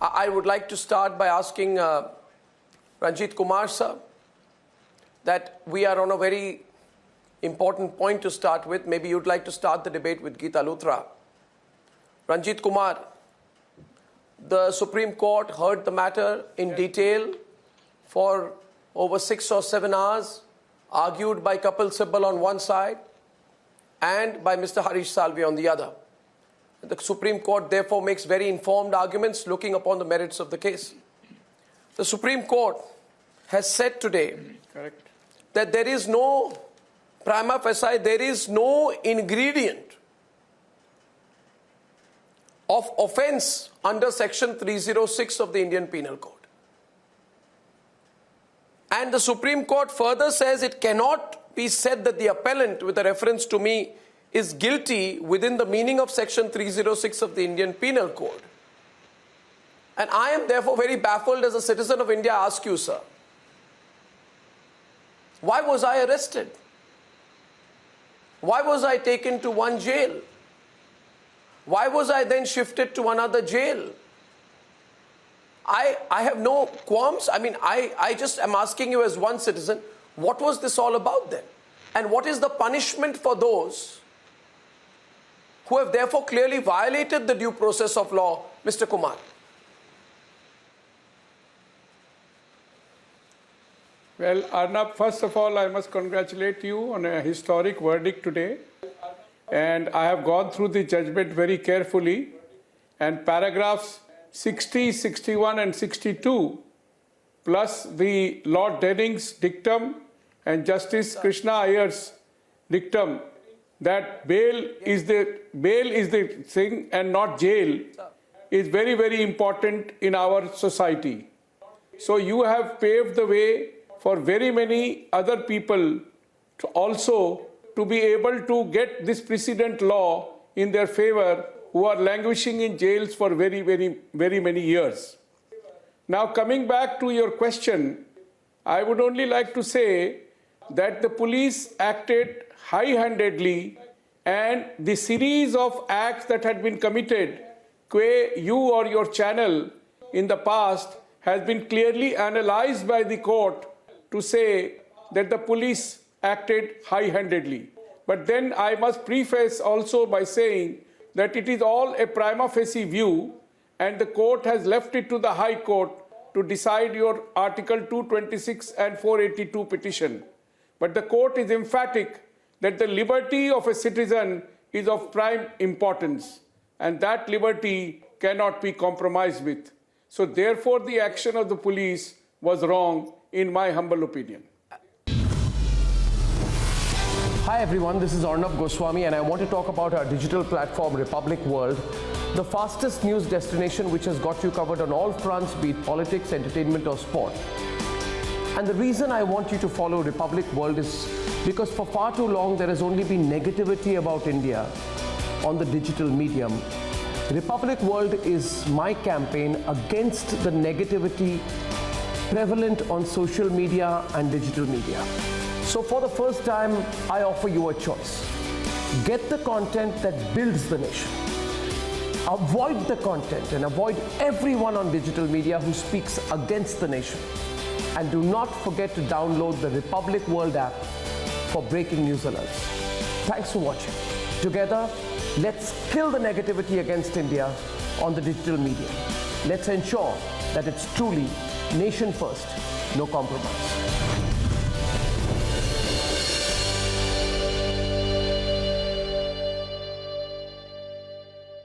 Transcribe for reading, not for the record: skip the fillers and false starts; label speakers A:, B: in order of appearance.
A: I would like to start by asking Ranjit Kumar sir that we are on a very important point to start with. Maybe you'd like to start the debate with Geeta Luthra. Ranjit Kumar, the Supreme Court heard the matter in detail for over 6 or 7 hours, argued by Kapil Sibal on one side and by Mr. Harish Salvi on the other. The Supreme Court therefore makes very informed arguments looking upon the merits of the case. The Supreme Court has said today that there is no prima facie, there is no ingredient of offence under Section 306 of the Indian Penal Code. And the Supreme Court further says it cannot be said that the appellant, with a reference to me, is guilty within the meaning of Section 306 of the Indian Penal Code. And I am therefore very baffled as a citizen of India. I ask you, sir, why was I arrested? Why was I taken to one jail? Why was I then shifted to another jail? I have no qualms. I mean, I just am asking you as one citizen, what was this all about then? And what is the punishment for those who have therefore clearly violated the due process of law, Mr. Kumar?
B: Well, Arnab, first of all, I must congratulate you on a historic verdict today. And I have gone through the judgment very carefully. And paragraphs 60, 61 and 62, plus the Lord Denning's dictum and Justice Krishna Iyer's dictum, that bail is the thing and not jail, is very, very important in our society. So you have paved the way for very many other people to also to be able to get this precedent law in their favor, who are languishing in jails for very, very, very many years. Now, coming back to your question, I would only like to say that the police acted high-handedly, and the series of acts that had been committed, you or your channel in the past, has been clearly analyzed by the court to say that the police acted high-handedly. But then I must preface also by saying that it is all a prima facie view, and the court has left it to the High Court to decide your Article 226 and 482 petition. But the court is emphatic that the liberty of a citizen is of prime importance, and that liberty cannot be compromised with. So therefore, the action of the police was wrong, in my humble opinion.
A: Hi everyone, this is Arnab Goswami and I want to talk about our digital platform Republic World, the fastest news destination which has got you covered on all fronts, be it politics, entertainment or sport. And the reason I want you to follow Republic World is because for far too long there has only been negativity about India on the digital medium. Republic World is my campaign against the negativity prevalent on social media and digital media. So for the first time, I offer you a choice. Get the content that builds the nation. Avoid the content and avoid everyone on digital media who speaks against the nation. And do not forget to download the Republic World app for breaking news alerts. Thanks for watching. Together, let's kill the negativity against India on the digital media. Let's ensure that it's truly nation first, no compromise.